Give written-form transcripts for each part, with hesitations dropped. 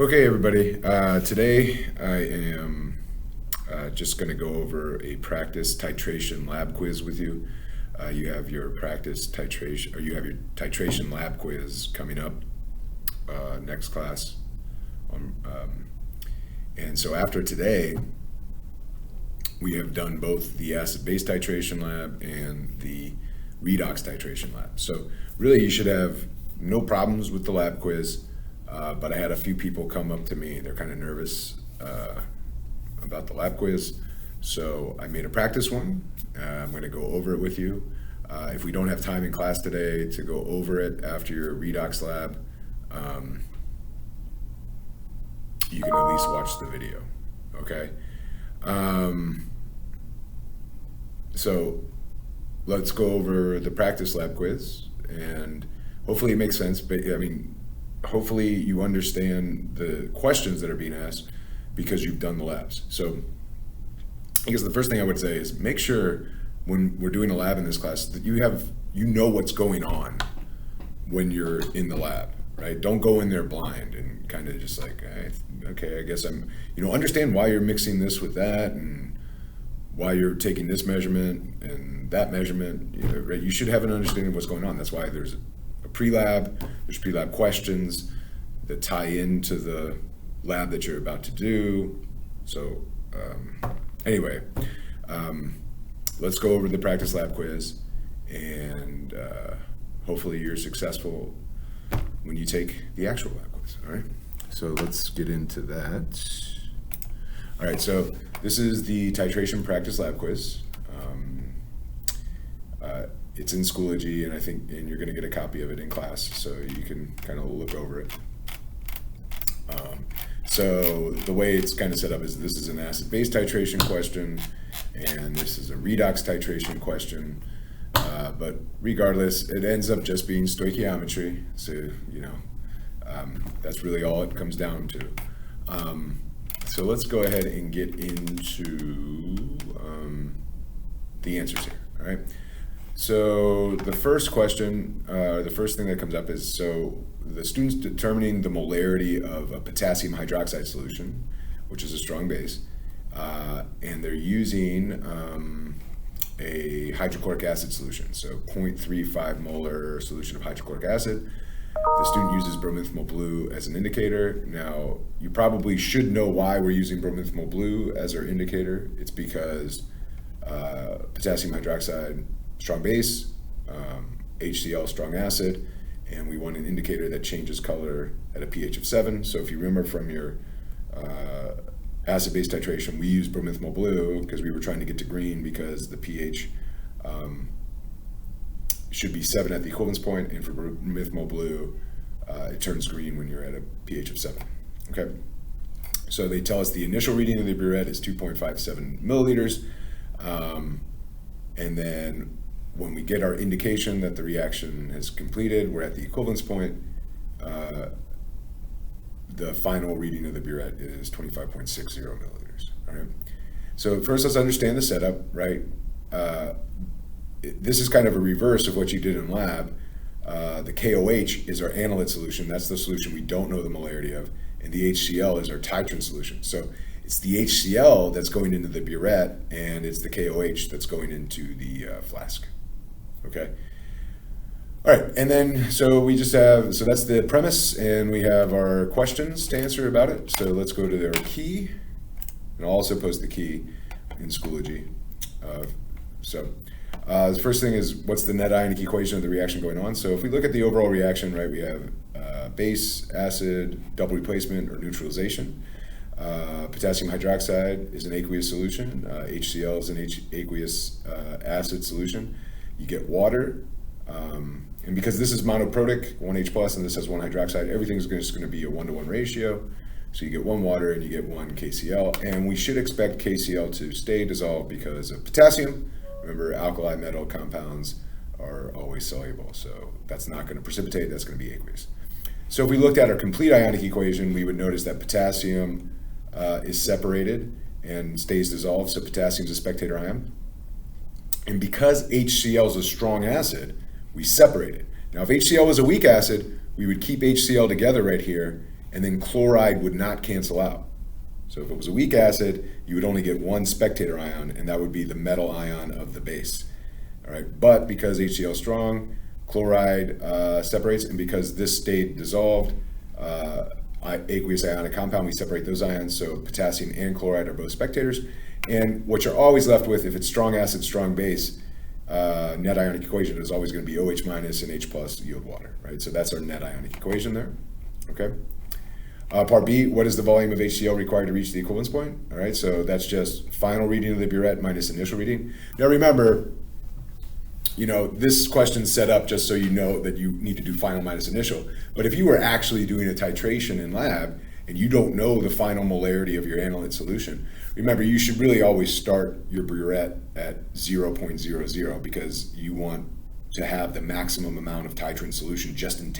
Okay, everybody. Today I am just going to go over a practice titration lab quiz with you. You have your practice titration, or you have your titration lab quiz coming up next class. And so after today, we have done both the acid-base titration lab and the redox titration lab. So really, you should have no problems with the lab quiz. But I had a few people come up to me. They're kind of nervous about the lab quiz. So I made a practice one. I'm going to go over it with you. If we don't have time in class today to go over it after your redox lab, you can at least watch the video, okay? So let's go over the practice lab quiz, and hopefully it makes sense. But I mean, hopefully you understand the questions that are being asked because you've done the labs. So I guess the first thing I would say is make sure when we're doing a lab in this class that you know what's going on when you're in the lab, right? Don't go in there blind and kind of just like, okay, I guess understand why you're mixing this with that and why you're taking this measurement and that measurement, right? You should have an understanding of what's going on. That's why there's pre-lab, there's pre-lab questions that tie into the lab that you're about to do. So anyway, let's go over the practice lab quiz, and hopefully you're successful when you take the actual lab quiz, all right? So let's get into that. All right, so this is the titration practice lab quiz. It's in Schoology, and you're going to get a copy of it in class, so you can kind of look over it. So the way it's kind of set up is this is an acid-base titration question, and this is a redox titration question. But regardless, it ends up just being stoichiometry. So that's really all it comes down to. So let's go ahead and get into the answers here. All right. So the first question, the first thing that comes up is, so the student's determining the molarity of a potassium hydroxide solution, which is a strong base, and they're using a hydrochloric acid solution, so 0.35 molar solution of hydrochloric acid. The student uses bromomethyl blue as an indicator. Now, you probably should know why we're using bromomethyl blue as our indicator. It's because potassium hydroxide, strong base, HCl, strong acid, and we want an indicator that changes color at a pH of 7. So if you remember from your acid-base titration, we used bromomethyl blue because we were trying to get to green because the pH should be 7 at the equivalence point, and for bromomethyl blue, it turns green when you're at a pH of 7. Okay, so they tell us the initial reading of the burette is 2.57 milliliters, and then when we get our indication that the reaction has completed, we're at the equivalence point, the final reading of the burette is 25.60 milliliters, all right? So first, let's understand the setup, right? This is kind of a reverse of what you did in lab. The KOH is our analyte solution. That's the solution we don't know the molarity of, and the HCl is our titrant solution. So it's the HCl that's going into the burette, and it's the KOH that's going into the flask. Okay. All right, and then so that's the premise, and we have our questions to answer about it. So let's go to their key, and I'll also post the key in Schoology. The first thing is, what's the net ionic equation of the reaction going on? So if we look at the overall reaction, right, we have base, acid, double replacement, or neutralization. Potassium hydroxide is an aqueous solution. HCl is an aqueous acid solution. You get water, and because this is monoprotic, 1H plus, and this has 1 hydroxide, everything's just going to be a 1-to-1 ratio. So you get 1 water and you get 1 KCl, and we should expect KCl to stay dissolved because of potassium. Remember, alkali metal compounds are always soluble, so that's not going to precipitate, that's going to be aqueous. So if we looked at our complete ionic equation, we would notice that potassium is separated and stays dissolved, so potassium is a spectator ion. And because HCl is a strong acid, we separate it. Now, if HCl was a weak acid, we would keep HCl together right here, and then chloride would not cancel out. So if it was a weak acid, you would only get one spectator ion, and that would be the metal ion of the base. All right, but because HCl is strong, chloride separates, and because this stayed dissolved, aqueous ionic compound, we separate those ions, so potassium and chloride are both spectators. And what you're always left with, if it's strong acid, strong base, net ionic equation is always going to be OH minus and H plus yield water, right? So that's our net ionic equation there, okay? Part B, what is the volume of HCl required to reach the equivalence point? All right, so that's just final reading of the burette minus initial reading. Now remember, this question's set up just so you know that you need to do final minus initial. But if you were actually doing a titration in lab and you don't know the final molarity of your analyte solution, remember, you should really always start your burette at 0.00 because you want to have the maximum amount of titrant solution just in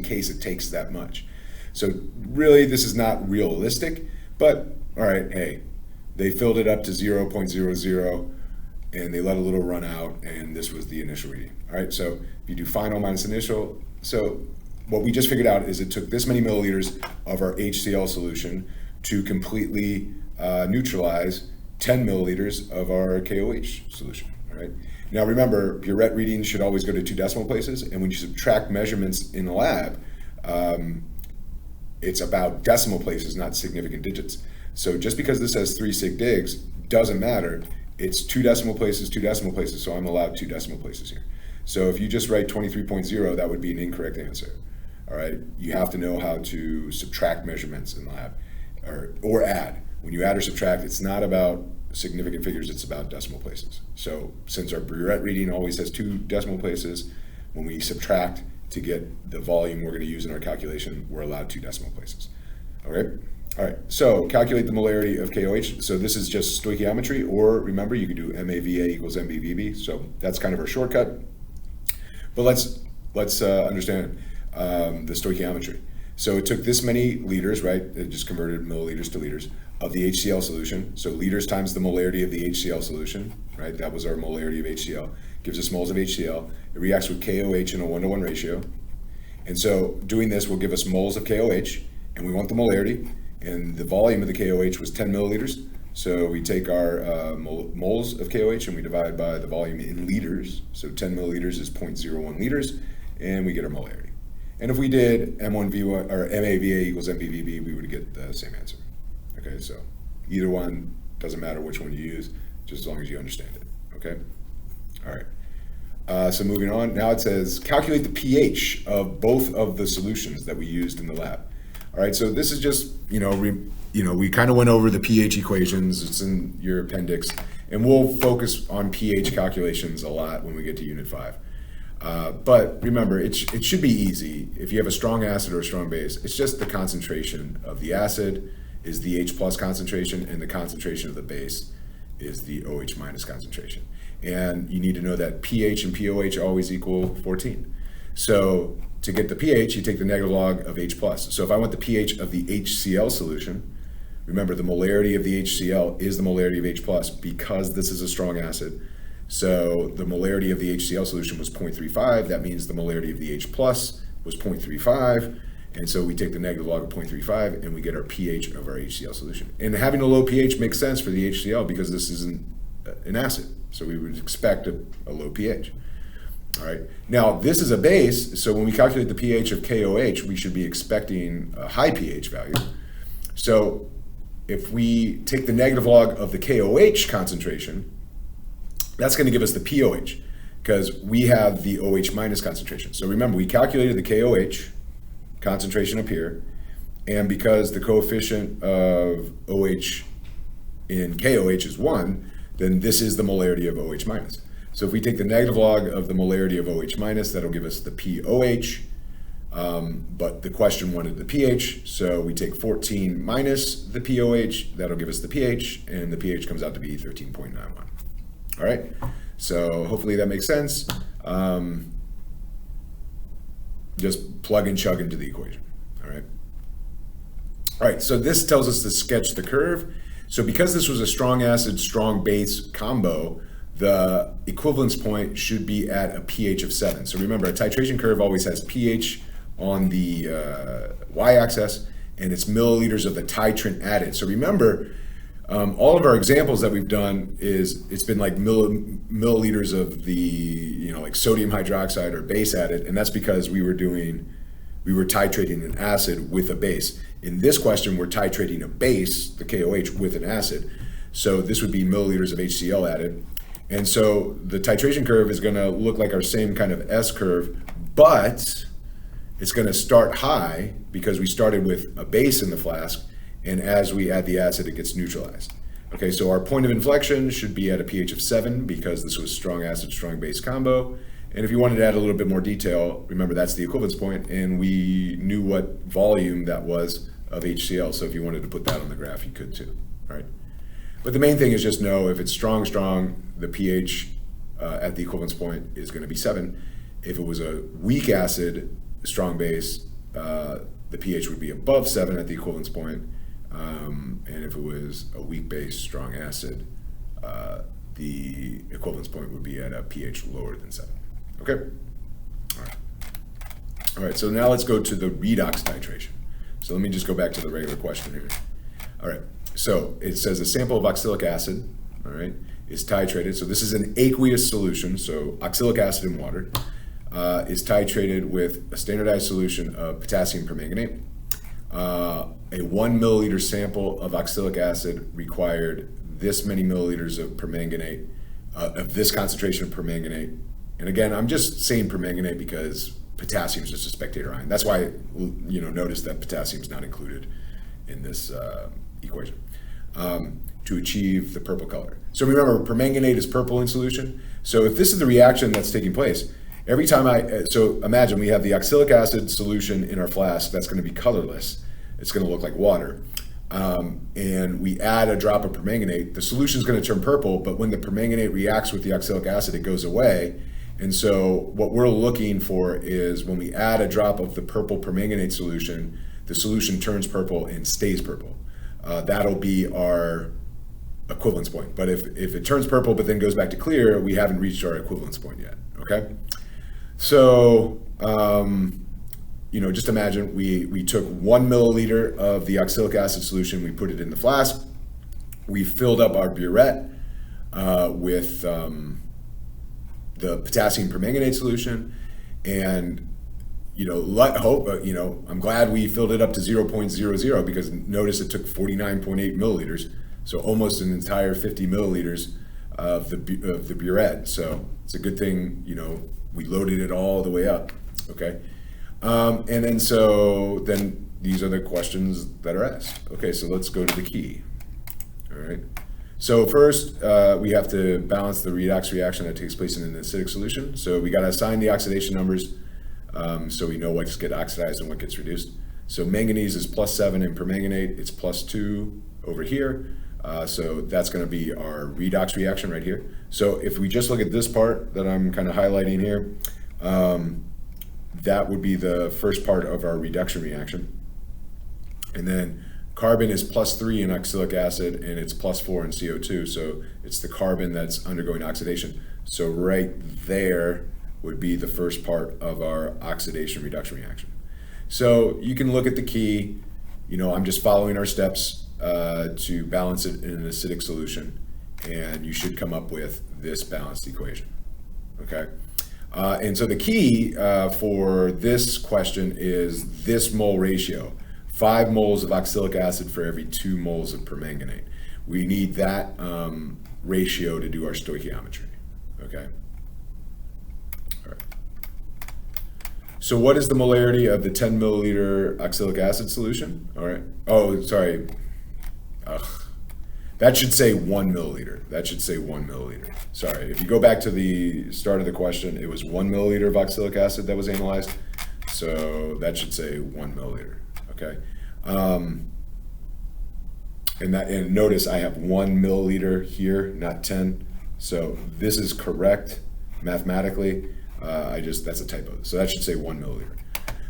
case it takes that much. So really, this is not realistic, but all right, hey, they filled it up to 0.00 and they let a little run out, and this was the initial reading. All right, so if you do final minus initial, so what we just figured out is it took this many milliliters of our HCl solution to completely neutralize 10 milliliters of our KOH solution. All right. Now remember, burette readings should always go to 2 decimal places, and when you subtract measurements in the lab, it's about decimal places, not significant digits. So just because this has 3 sig digs doesn't matter. It's 2 decimal places, 2 decimal places, so I'm allowed 2 decimal places here. So if you just write 23.0, that would be an incorrect answer. All right, you have to know how to subtract measurements in the lab, or add. When you add or subtract, it's not about significant figures, it's about decimal places. So since our burette reading always has 2 decimal places, when we subtract to get the volume we're going to use in our calculation, we're allowed 2 decimal places. Okay? All right, so calculate the molarity of KOH. So this is just stoichiometry, or remember, you could do MAVA equals MBVB. So that's kind of our shortcut. But let's understand the stoichiometry. So it took this many liters, right? It just converted milliliters to liters of the HCl solution. So liters times the molarity of the HCl solution, right? That was our molarity of HCl. Gives us moles of HCl. It reacts with KOH in a 1-to-1 ratio. And so doing this will give us moles of KOH, and we want the molarity. And the volume of the KOH was 10 milliliters. So we take our moles of KOH and we divide by the volume in liters. So 10 milliliters is 0.01 liters, and we get our molarity. And if we did M1V1 or MAVA equals MBVB, we would get the same answer. Okay, so either one, doesn't matter which one you use, just as long as you understand it. Okay, all right. So moving on, now it says calculate the pH of both of the solutions that we used in the lab. All right, so this is just, we kind of went over the pH equations. It's in your appendix, and we'll focus on pH calculations a lot when we get to Unit 5. But remember, it should be easy. If you have a strong acid or a strong base, it's just the concentration of the acid is the H plus concentration, and the concentration of the base is the OH minus concentration. And you need to know that pH and pOH always equal 14. So to get the pH, you take the negative log of H plus. So if I want the pH of the HCl solution, remember the molarity of the HCl is the molarity of H plus because this is a strong acid. So the molarity of the HCl solution was 0.35. That means the molarity of the H plus was 0.35. And so we take the negative log of 0.35 and we get our pH of our HCl solution. And having a low pH makes sense for the HCl because this isn't an acid. So we would expect a low pH. All right. Now this is a base, so when we calculate the pH of KOH, we should be expecting a high pH value. So if we take the negative log of the KOH concentration, that's going to give us the pOH because we have the OH minus concentration. So remember, we calculated the KOH concentration up here, and because the coefficient of OH in KOH is 1, then this is the molarity of OH minus. So if we take the negative log of the molarity of OH minus, that'll give us the pOH, but the question wanted the pH, so we take 14 minus the pOH, that'll give us the pH, and the pH comes out to be 13.91. All right, so hopefully that makes sense. Just plug and chug into the equation, all right? All right, so this tells us to sketch the curve. So because this was a strong acid, strong base combo, the equivalence point should be at a pH of 7. So remember, a titration curve always has pH on the y-axis and it's milliliters of the titrant added. So remember, all of our examples that we've done it's been like milliliters of the like sodium hydroxide or base added, and that's because we were titrating an acid with a base. In this question, we're titrating a base, the KOH, with an acid. So this would be milliliters of HCl added. And so the titration curve is going to look like our same kind of S curve, but it's going to start high because we started with a base in the flask, and as we add the acid, it gets neutralized. Okay, so our point of inflection should be at a pH of 7 because this was strong acid, strong base combo. And if you wanted to add a little bit more detail, remember that's the equivalence point, and we knew what volume that was of HCl. So if you wanted to put that on the graph, you could too, all right? But the main thing is just know if it's strong, the pH at the equivalence point is going to be 7. If it was a weak acid, strong base, the pH would be above 7 at the equivalence point. And if it was a weak base, strong acid, the equivalence point would be at a pH lower than 7. Okay? All right, so now let's go to the redox titration. So let me just go back to the regular question here. All right, so it says a sample of oxalic acid, all right, is titrated. So this is an aqueous solution, so oxalic acid in water, is titrated with a standardized solution of potassium permanganate. A 1 milliliter sample of oxalic acid required this many milliliters of permanganate, of this concentration of permanganate. And again, I'm just saying permanganate because potassium is just a spectator ion. That's why, notice that potassium is not included in this equation, to achieve the purple color. So remember, permanganate is purple in solution. So if this is the reaction that's taking place, every time so imagine we have the oxalic acid solution in our flask that's going to be colorless. It's going to look like water. And we add a drop of permanganate, the solution is going to turn purple, but when the permanganate reacts with the oxalic acid, it goes away. And so what we're looking for is when we add a drop of the purple permanganate solution, the solution turns purple and stays purple. That'll be our equivalence point. But if it turns purple but then goes back to clear, we haven't reached our equivalence point yet, okay? So, just imagine we took 1 milliliter of the oxalic acid solution, we put it in the flask, we filled up our burette with the potassium permanganate solution, and I'm glad we filled it up to 0.00 because notice it took 49.8 milliliters, so almost an entire 50 milliliters of the burette. So it's a good thing we loaded it all the way up. Okay, and then these are the questions that are asked. Okay, so let's go to the key. All right. So first, we have to balance the redox reaction that takes place in an acidic solution. So we got to assign the oxidation numbers so we know what gets oxidized and what gets reduced. So manganese is +7 in permanganate, it's +2 over here. So that's going to be our redox reaction right here. So if we just look at this part that I'm kind of highlighting here, that would be the first part of our reduction reaction. And then carbon is +3 in oxalic acid and it's +4 in CO2. So it's the carbon that's undergoing oxidation. So right there would be the first part of our oxidation reduction reaction. So you can look at the key, I'm just following our steps to balance it in an acidic solution, and you should come up with this balanced equation, okay? And so the key for this question is this mole ratio. 5 moles of oxalic acid for every 2 moles of permanganate. We need that ratio to do our stoichiometry, okay? All right. So what is the molarity of the 10 milliliter oxalic acid solution? All right. Oh, sorry. That should say 1 milliliter. That should say 1 milliliter. Sorry. If you go back to the start of the question, it was 1 milliliter of oxalic acid that was analyzed. So that should say 1 milliliter. Okay. And notice I have 1 milliliter here, not 10. So this is correct mathematically. That's a typo. So that should say 1 milliliter.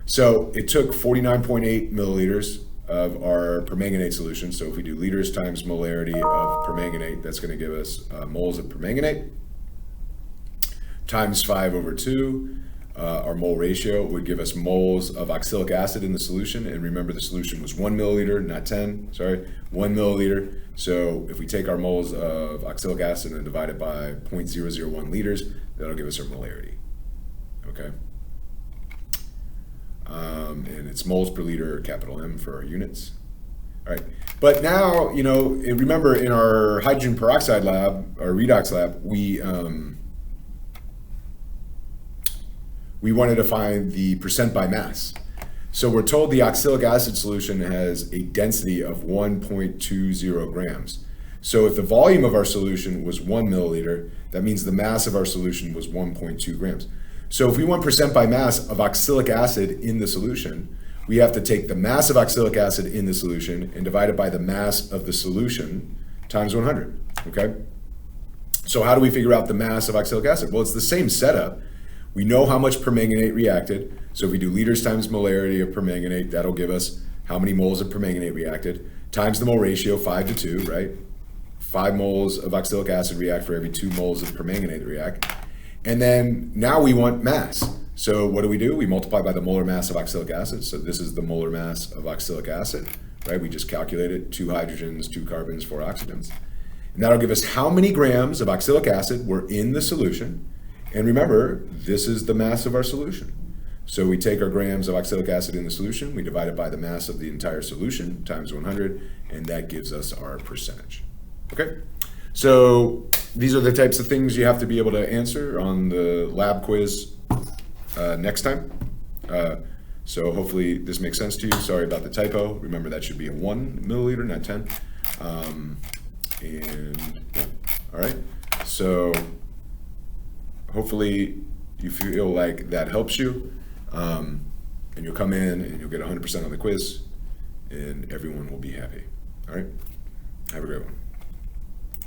So it took 49.8 milliliters of our permanganate solution. So if we do liters times molarity of permanganate, that's going to give us moles of permanganate times 5/2. our mole ratio would give us moles of oxalic acid in the solution. And remember, the solution was 1 milliliter, not 10, sorry, 1 milliliter. So if we take our moles of oxalic acid and divide it by 0.001 liters, that'll give us our molarity, okay? And it's moles per liter, capital M for our units. All right, but now, you know, remember in our hydrogen peroxide lab, our redox lab, we wanted to find the percent by mass. So we're told the oxalic acid solution has a density of 1.20 grams. So if the volume of our solution was 1 milliliter, that means the mass of our solution was 1.2 grams. So if we want percent by mass of oxalic acid in the solution, we have to take the mass of oxalic acid in the solution and divide it by the mass of the solution times 100, okay? So how do we figure out the mass of oxalic acid? Well, it's the same setup. We know how much permanganate reacted. So if we do liters times molarity of permanganate, that'll give us how many moles of permanganate reacted, times the mole ratio, 5 to 2, right? 5 moles of oxalic acid react for every 2 moles of permanganate react. And then now we want mass. So what do? We multiply by the molar mass of oxalic acid. So this is the molar mass of oxalic acid, right? We just calculated 2 hydrogens, 2 carbons, 4 oxygens. And that'll give us how many grams of oxalic acid were in the solution. And remember, this is the mass of our solution. So we take our grams of oxalic acid in the solution, we divide it by the mass of the entire solution times 100, and that gives us our percentage. Okay? So these are the types of things you have to be able to answer on the lab quiz next time. So hopefully this makes sense to you. Sorry about the typo. Remember, that should be a 1 milliliter, not 10. And yeah, all right. So hopefully you feel like that helps you. And you'll come in and you'll get 100% on the quiz, and everyone will be happy. All right? Have a great one.